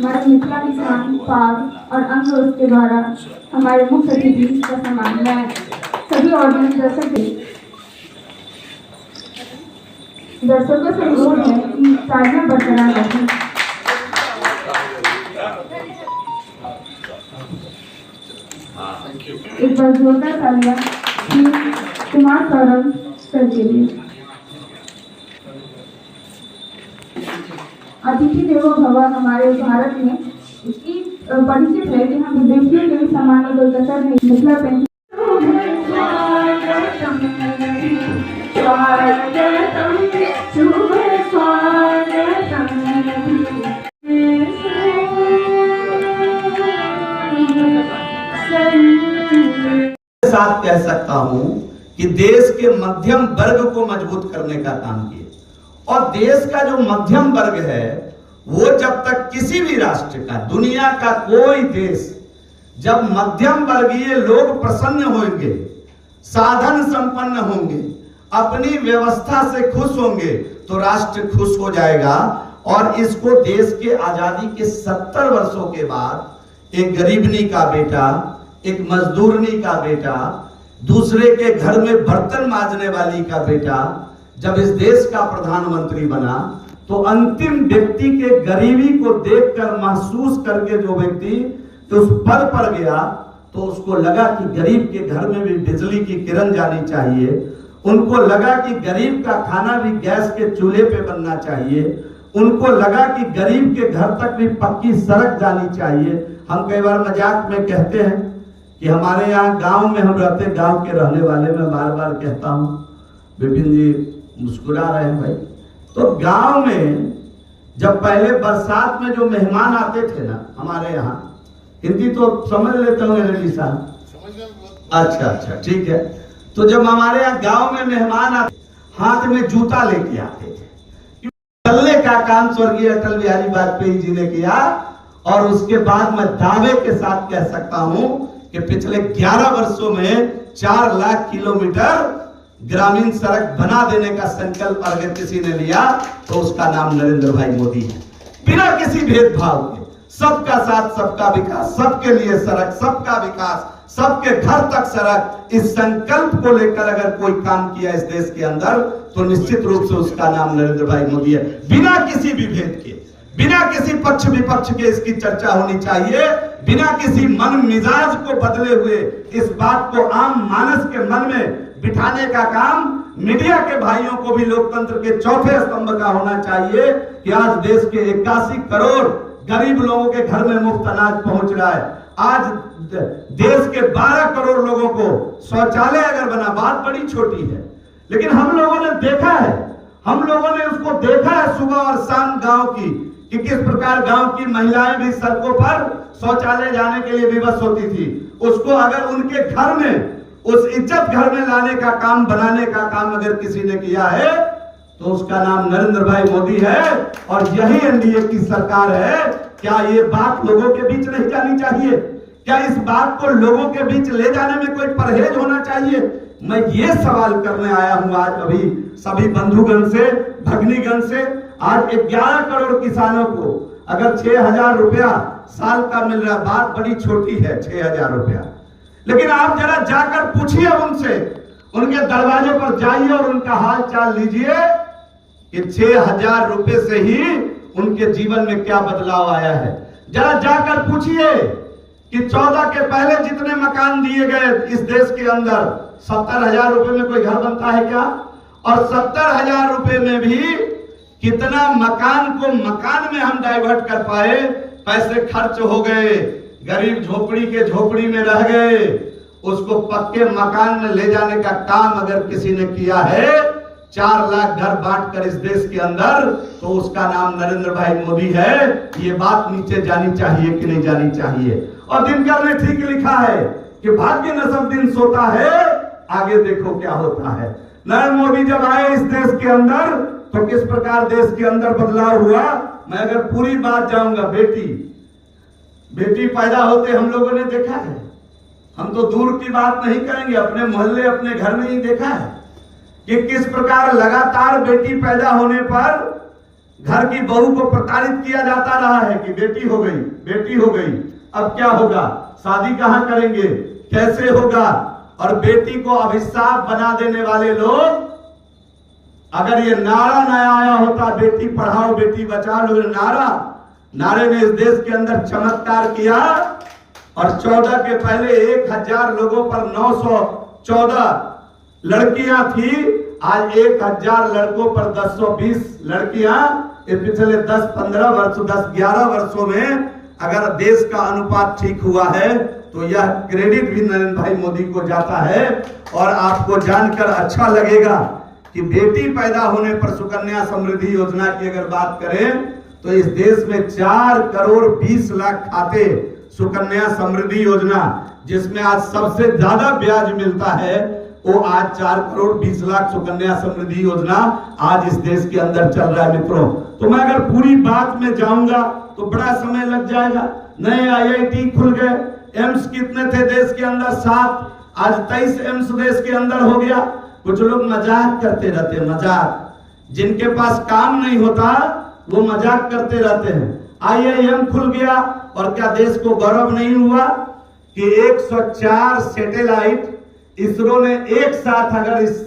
हमारे मिथिला किसान पाग और अंग उसके द्वारा हमारे मुख्य अतिथि का सम्मान मैं सभी ऑडियंस दर्शकों से अनुरोध है कि तालियां बरकरार रखें। एक बार जोरदार तालियां कुमार सौरभ सर के लिए। अतिथि देवो भव हमारे भारत में इसकी परिचित है कि हम विदेशियों के भी सम्मान में कोई कसर नहीं। मिथिला पेंटिंग साथ कह सकता हूं कि देश के मध्यम वर्ग को मजबूत करने का काम किए, और देश का जो मध्यम वर्ग है वो जब तक किसी भी राष्ट्र का, दुनिया का कोई देश जब मध्यम वर्गीय लोग प्रसन्न होंगे, साधन संपन्न होंगे, अपनी व्यवस्था से खुश होंगे तो राष्ट्र खुश हो जाएगा। और इसको देश के आजादी के 70 वर्षों के बाद एक गरीबनी का बेटा, एक मजदूरनी का बेटा, दूसरे के घर में बर्तन मांजने वाली का बेटा जब इस देश का प्रधानमंत्री बना तो अंतिम व्यक्ति के गरीबी को देखकर महसूस करके जो व्यक्ति तो उस पद पर गया तो उसको लगा कि गरीब के घर में भी बिजली की किरण जानी चाहिए, उनको लगा कि गरीब का खाना भी गैस के चूल्हे पे बनना चाहिए, उनको लगा कि गरीब के घर तक भी पक्की सड़क जानी चाहिए। हम कई बार मजाक में कहते हैं कि हमारे यहाँ गांव में हम रहते, गांव के रहने वाले मैं बार बार कहता हूँ, विपिन जी मुस्कुरा रहे हैं भाई, तो गांव में जब पहले बरसात में जो मेहमान आते थे ना हमारे यहाँ, हिंदी तो समझ लेते होंगे रेड्डी साहब, अच्छा ठीक है, तो जब हमारे यहाँ गांव में मेहमान आते हाथ में जूता लेके आते थे, चलने का काम स्वर्गीय अटल बिहारी वाजपेयी जी ने किया। और उसके बाद मैं दावे के साथ कह सकता हूं कि पिछले 11 वर्षों में 4 लाख किलोमीटर ग्रामीण सड़क बना देने का संकल्प अगर किसी ने लिया तो उसका नाम नरेंद्र भाई मोदी है। बिना किसी भेदभाव के सबका साथ सबका विकास, सबके लिए सड़क, सबका विकास, सबके घर तक सड़क, इस संकल्प को लेकर अगर कोई काम किया इस देश के अंदर तो निश्चित रूप से उसका नाम नरेंद्र भाई मोदी है। बिना किसी विभेद के, बिना किसी पक्ष विपक्ष के इसकी चर्चा होनी चाहिए, बिना किसी मन मिजाज को बदले हुए इस बात को आम मानस के मन में बिठाने का काम मीडिया के भाइयों को भी लोकतंत्र के चौथे स्तंभ का होना चाहिए कि आज देश के 81 करोड़ गरीब लोगों के घर में मुफ्त अनाज पहुंच रहा है। आज देश के 12 करोड़ लोगों को शौचालय अगर बना, बात बड़ी छोटी है, लेकिन हम लोगों ने देखा है, हम लोगों ने उसको देखा है सुबह और शाम गांव की कि किस प्रकार गांव की महिलाएं भी सड़कों पर शौचालय जाने के लिए विवश होती थी। उसको अगर उनके घर में, उस इज्जत घर में लाने का काम, बनाने का काम अगर किसी ने किया है तो उसका नाम नरेंद्र भाई मोदी है और यही एनडीए की सरकार है। क्या ये बात लोगों के बीच नहीं जानी चाहिए? क्या इस बात को लोगों के बीच ले जाने में कोई परहेज होना चाहिए? मैं ये सवाल करने आया हूं आज अभी सभी बंधुगण से, भगनीगण से। आज 11 करोड़ किसानों को अगर 6,000 रुपया साल का मिल रहा, बात बड़ी छोटी है 6,000 रुपया, लेकिन आप जरा जाकर पूछिए उनसे, उनके दरवाजे पर जाइए और उनका हाल चाल लीजिए कि 6,000 रुपए से ही उनके जीवन में क्या बदलाव आया है। जरा जाकर पूछिए कि 14 के पहले जितने मकान दिए गए इस देश के अंदर, 70,000 रुपए में कोई घर बनता है क्या? और 70,000 रुपए में भी कितना मकान को मकान में हम डाइवर्ट कर पाए, पैसे खर्च हो गए, गरीब झोपड़ी के झोपड़ी में रह गए, उसको पक्के मकान में ले जाने का काम अगर किसी ने किया है, 4 लाख घर बांटकर इस देश के अंदर, तो उसका नाम नरेंद्र भाई मोदी है। ये बात नीचे जानी चाहिए कि नहीं जानी चाहिए? और दिनकर ने ठीक लिखा है कि भाग्य न सब दिन सोता है, आगे देखो क्या होता है। नरेंद्र मोदी जब आए इस देश के अंदर तो किस प्रकार देश के अंदर बदलाव हुआ। मैं अगर पूरी बात जाऊंगा, बेटी पैदा होते हम लोगों ने देखा है, हम तो दूर की बात नहीं करेंगे, अपने मोहल्ले अपने घर में ही देखा है कि किस प्रकार लगातार बेटी पैदा होने पर घर की बहू को प्रताड़ित किया जाता रहा है कि बेटी हो गई, बेटी हो गई, अब क्या होगा, शादी कहां करेंगे, कैसे होगा। और बेटी को अभिशाप बना देने वाले लोग, अगर ये नारा न आया होता बेटी पढ़ाओ बेटी बचाओ, नारे ने इस देश के अंदर चमत्कार किया और 14 के पहले 1000 लोगों पर 914 लड़कियां थी, आज 1000 लड़कों पर 1020 लड़कियां। ये पिछले 10-15 वर्ष 10-11 वर्षों में अगर देश का अनुपात ठीक हुआ है तो यह क्रेडिट भी नरेंद्र भाई मोदी को जाता है। और आपको जानकर अच्छा लगेगा कि बेटी पैदा होने पर सुकन्या समृद्धि योजना की अगर बात करें तो इस देश में 4 करोड़ 20 लाख खाते सुकन्या समृद्धि योजना, जिसमें आज सबसे ज्यादा ब्याज मिलता है, वो आज 4 करोड़ 20 लाख सुकन्या समृद्धि योजना आज इस देश के अंदर चल रहा है मित्रों। तो मैं अगर पूरी बात में जाऊंगा तो बड़ा समय लग जाएगा। नए IIT खुल गए, एम्स कितने थे देश के अंदर, 7, आज 23 एम्स देश के अंदर हो गया। कुछ लोग मजाक करते रहते हैं, मजाक, जिनके पास काम नहीं होता वो मजाक करते रहते हैं। IIM खुल गया और क्या देश को गौरव नहीं हुआ कि 104 सैटेलाइट इसरो ने एक साथ अगर इस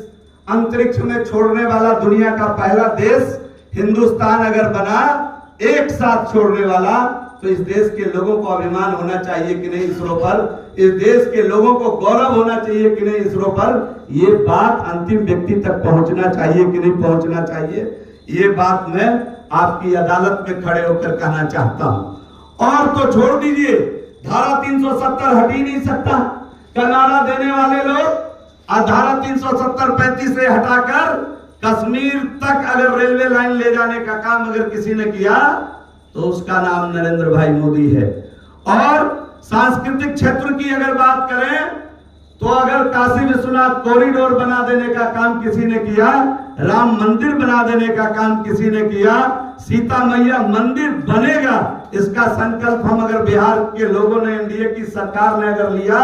अंतरिक्ष में छोड़ने वाला दुनिया का पहला देश हिंदुस्तान अगर बना, एक साथ छोड़ने वाला, तो इस देश के लोगों को अभिमान होना चाहिए कि नहीं इसरो पर, इस देश के लोगों को गौरव होना चाहिए कि नहीं इसरो पर। ये बात अंतिम व्यक्ति तक पहुंचना चाहिए कि नहीं पहुंचना चाहिए, ये बात मैं आपकी अदालत में खड़े होकर कहना चाहता हूं। और तो छोड़ दीजिए, धारा 370 हट ही नहीं सकता का नारा देने वाले लोग, धारा 370-35 से हटाकर कश्मीर तक अगर रेलवे लाइन ले जाने का काम अगर किसी ने किया तो उसका नाम नरेंद्र भाई मोदी है। और सांस्कृतिक क्षेत्र की अगर बात करें तो अगर काशी विश्वनाथ कॉरिडोर बना देने का काम किसी ने किया, राम मंदिर बना देने का काम किसी ने किया, सीता मैया मंदिर बनेगा इसका संकल्प हम अगर बिहार के लोगों ने, एनडीए की सरकार ने अगर लिया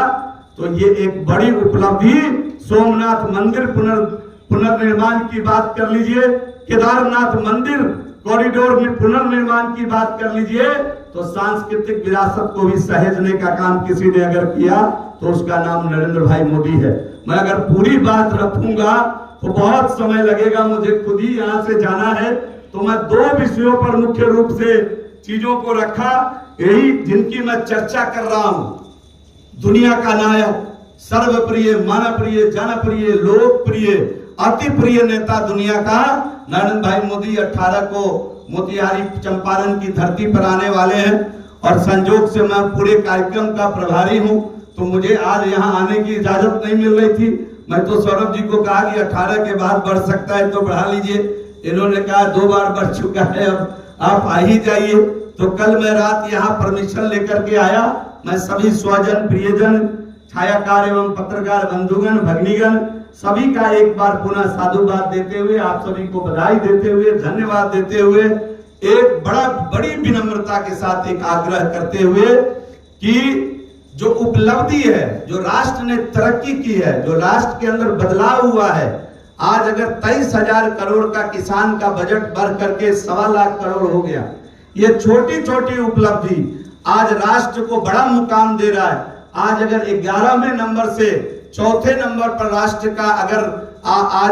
तो ये एक बड़ी उपलब्धि। सोमनाथ मंदिर पुनर्निर्माण की बात कर लीजिए, केदारनाथ मंदिर कॉरिडोर में पुनर्निर्माण की बात कर लीजिए, तो सांस्कृतिक विरासत को भी सहेजने का काम किसी ने अगर किया तो उसका नाम नरेंद्र भाई मोदी है। मैं अगर पूरी बात रखूंगा तो बहुत समय लगेगा, मुझे खुद ही यहां से जाना है। तो मैं 2 विषयों पर मुख्य रूप से चीजों को रखा, यही जिनकी मैं चर्चा कर रहा हूं। दुनिया का नायक, सर्वप्रिय, मानप्रिय, जनप्रिय, लोकप्रिय, अति प्रिय नेता दुनिया का नरेंद्र भाई मोदी 18 को मोतिहारी चंपारण की धरती पर आने वाले हैं। और संजोग से मैं पूरे कार्यक्रम का प्रभारी हूं, तो मुझे आज यहां आने की इजाजत नहीं मिल रही थी। मैं तो सौरभ जी को कहा कि 18 के बाद बढ़ सकता है तो बढ़ा लीजिए, इन्होंने कहा 2 बार बढ़ चुका है, अब आप आ ही जाइए। तो कल मैं रात यहाँ परमिशन लेकर के आया। मैं सभी स्वजन, प्रियजन, छायाकार एवं पत्रकार बंधुगण, भगनीगण सभी का एक बार पुनः साधुवाद देते हुए, आप सभी को बधाई देते हुए, धन्यवाद देते हुए, एक बड़ी विनम्रता के साथ एक आग्रह करते हुए कि जो उपलब्धि है, जो राष्ट्र ने तरक्की की है, जो राष्ट्र के अंदर बदलाव हुआ है, आज अगर 23,000 करोड़ का किसान का बजट बढ़ करके 1.25 लाख करोड़ हो गया, ये छोटी छोटी उपलब्धि आज राष्ट्र को बड़ा मुकाम दे रहा है। आज अगर 11वें नंबर से 4थे नंबर पर राष्ट्र का अगर आज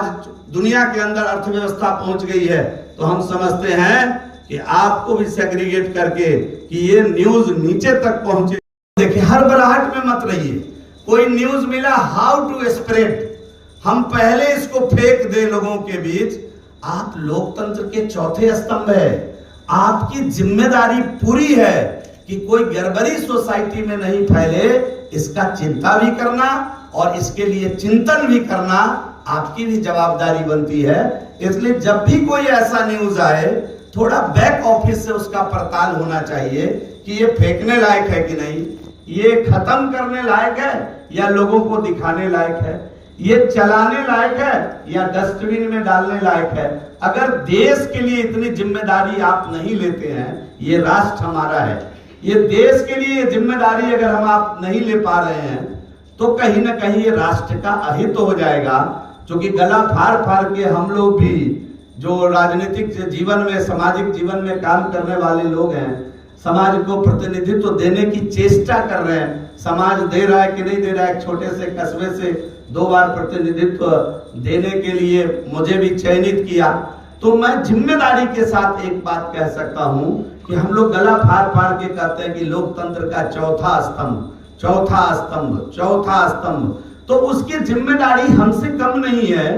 दुनिया के अंदर अर्थव्यवस्था पहुंच गई है, तो हम समझते हैं कि आपको भी सेग्रीगेट करके कि ये न्यूज नीचे तक पहुंचे। देखिए, हर बराहट में मत रहिए। कोई न्यूज मिला, हाउ टू स्प्रेड, हम पहले इसको फेंक दे लोगों के बीच। आप लोकतंत्र के 4थे स्तंभ है, आपकी जिम्मेदारी पूरी है कि कोई गड़बड़ी सोसाइटी में नहीं फैले, इसका चिंता भी करना और इसके लिए चिंतन भी करना आपकी भी जवाबदारी बनती है। इसलिए जब भी कोई ऐसा न्यूज आए, थोड़ा बैक ऑफिस से उसका पड़ताल होना चाहिए कि ये फेंकने लायक है कि नहीं, ये खत्म करने लायक है या लोगों को दिखाने लायक है, ये चलाने लायक है या डस्टबिन में डालने लायक है। अगर देश के लिए इतनी जिम्मेदारी आप नहीं लेते हैं, ये राष्ट्र हमारा है, ये देश के लिए जिम्मेदारी अगर हम आप नहीं ले पा रहे हैं, तो कहीं ना कहीं ये राष्ट्र का अहित हो जाएगा। क्योंकि गला फाड़ फाड़ के हम लोग भी जो राजनीतिक जीवन में, सामाजिक जीवन में काम करने वाले लोग हैं, समाज को प्रतिनिधित्व देने की चेष्टा कर रहे हैं। समाज दे रहा है कि नहीं दे रहा है, छोटे से कस्बे से 2 बार प्रतिनिधित्व देने के लिए मुझे भी चयनित किया, तो मैं जिम्मेदारी के साथ एक बात कह सकता हूं कि हम लोग गला फाड़ फाड़ के कहते हैं कि लोकतंत्र का चौथा स्तंभ, चौथा स्तंभ, चौथा स्तंभ, तो उसकी जिम्मेदारी हमसे कम नहीं है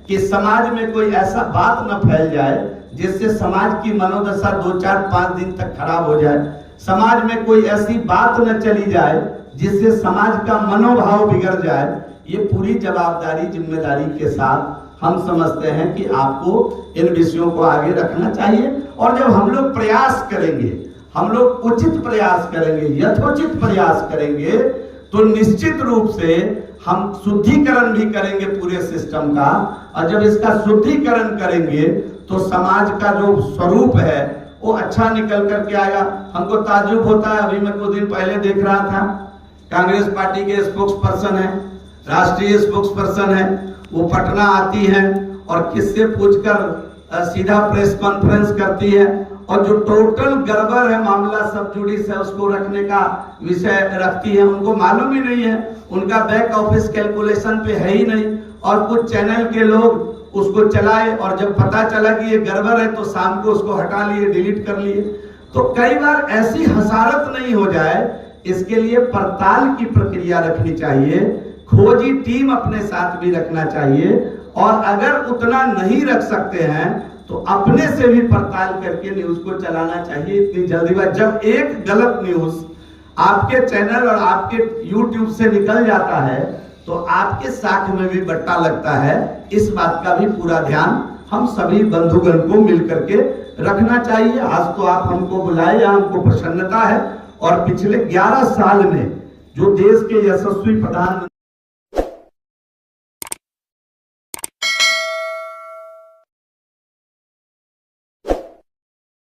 कि समाज में कोई ऐसा बात न फैल जाए जिससे समाज की मनोदशा 2, 4, 5 दिन तक खराब हो जाए। समाज में कोई ऐसी बात न चली जाए जिससे समाज का मनोभाव बिगड़ जाए। ये पूरी जवाबदारी, जिम्मेदारी के साथ हम समझते हैं कि आपको इन विषयों को आगे रखना चाहिए। और जब हम लोग प्रयास करेंगे, हम लोग उचित प्रयास करेंगे, यथोचित प्रयास करेंगे, तो निश्चित रूप से हम शुद्धिकरण भी करेंगे पूरे सिस्टम का। और जब इसका शुद्धिकरण करेंगे तो समाज का जो स्वरूप है वो अच्छा निकल करके आएगा। हमको ताज्जुब होता है, अभी मैं कुछ दिन पहले देख रहा था, कांग्रेस पार्टी के स्पोक्स पर्सन है, राष्ट्रीय स्पोक्स पर्सन है, वो पटना आती है और किससे पूछकर सीधा प्रेस कॉन्फ्रेंस करती है, और जो टोटल गड़बड़ है मामला, सब जुडिस है, उसको रखने का विषय रखती है। उनको मालूम ही नहीं है, उनका बैक ऑफिस कैलकुलेशन पे है ही नहीं, और कुछ चैनल के लोग उसको चलाए और जब पता चला कि ये गड़बड़ है तो शाम को उसको हटा लिए, डिलीट कर लिए। तो कई बार ऐसी हसारत नहीं हो जाए, इसके लिए पड़ताल की प्रक्रिया रखनी चाहिए, खोजी टीम अपने साथ भी रखना चाहिए, और अगर उतना नहीं रख सकते हैं तो अपने से भी पड़ताल करके न्यूज को चलाना चाहिए। इतनी जल्दीबाजी, जब एक गलत न्यूज आपके चैनल और आपके YouTube से निकल जाता है तो आपके साख में भी बट्टा लगता है। इस बात का भी पूरा ध्यान हम सभी बंधुगण को मिलकर के रखना चाहिए। आज तो आप हमको बुलाए, हमको प्रसन्नता है, और पिछले 11 साल में जो देश के यशस्वी प्रधानमंत्री